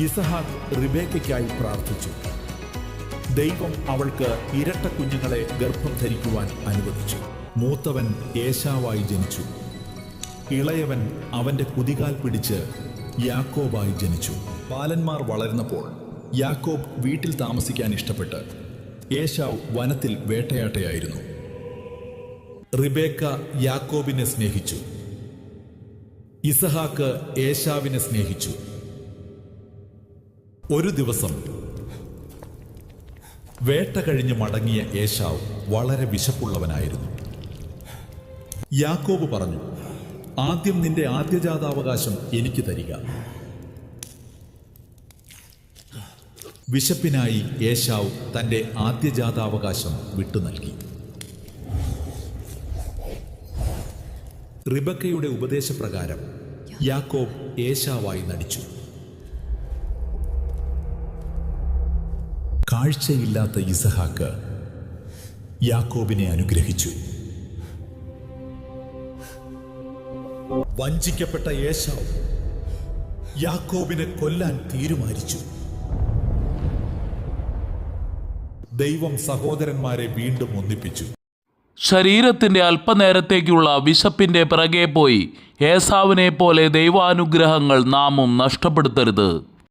ഇസഹാക്ക് റിബേക്കയ്ക്കായി പ്രാർത്ഥിച്ചു. ദൈവം അവൾക്ക് ഇരട്ട കുഞ്ഞുങ്ങളെ ഗർഭം ധരിക്കുവാൻ അനുവദിച്ചു. മൂത്തവൻ ഏശാവായി ജനിച്ചു. ഇളയവൻ അവന്റെ കുതികാൽ പിടിച്ച് യാക്കോബായി ജനിച്ചു. ബാലന്മാർ വളർന്നപ്പോൾ യാക്കോബ് വീട്ടിൽ താമസിക്കാൻ ഇഷ്ടപ്പെട്ട് ഏശാവ് വനത്തിൽ വേട്ടയാട്ടയായിരുന്നു. റിബേക്ക യാക്കോബിനെ സ്നേഹിച്ചു. ഇസഹാക്ക് ഏശാവിനെ സ്നേഹിച്ചു. ഒരു ദിവസം വേട്ട കഴിഞ്ഞ് മടങ്ങിയ ഏശാവ് വളരെ വിശപ്പുള്ളവനായിരുന്നു. യാക്കോബ് പറഞ്ഞു, ആദ്യം നിന്റെ ആദ്യജാതാവകാശം എനിക്ക് തരിക. വിശപ്പിനായി ഏശാവ് തന്റെ ആദ്യജാതാവകാശം വിട്ടു നൽകി. റിബക്കയുടെ ഉപദേശപ്രകാരം യാക്കോബ് ഏശാവായി നടിച്ചു. കാഴ്ചയില്ലാത്ത ഇസഹാക്ക് യാക്കോബിനെ അനുഗ്രഹിച്ചു. വഞ്ചിക്കപ്പെട്ട ഏശാവ് യാക്കോബിനെ കൊല്ലാൻ തീരുമാനിച്ചു. ദൈവം സഹോദരന്മാരെ വീണ്ടും ഒന്നിപ്പിച്ചു. ശരീരത്തിൻ്റെ അല്പനേരത്തേക്കുള്ള വിശപ്പിൻ്റെ പിറകെ പോയി ഏസാവിനെ പോലെ ദൈവാനുഗ്രഹങ്ങൾ നാമും നഷ്ടപ്പെടുത്തരുത്.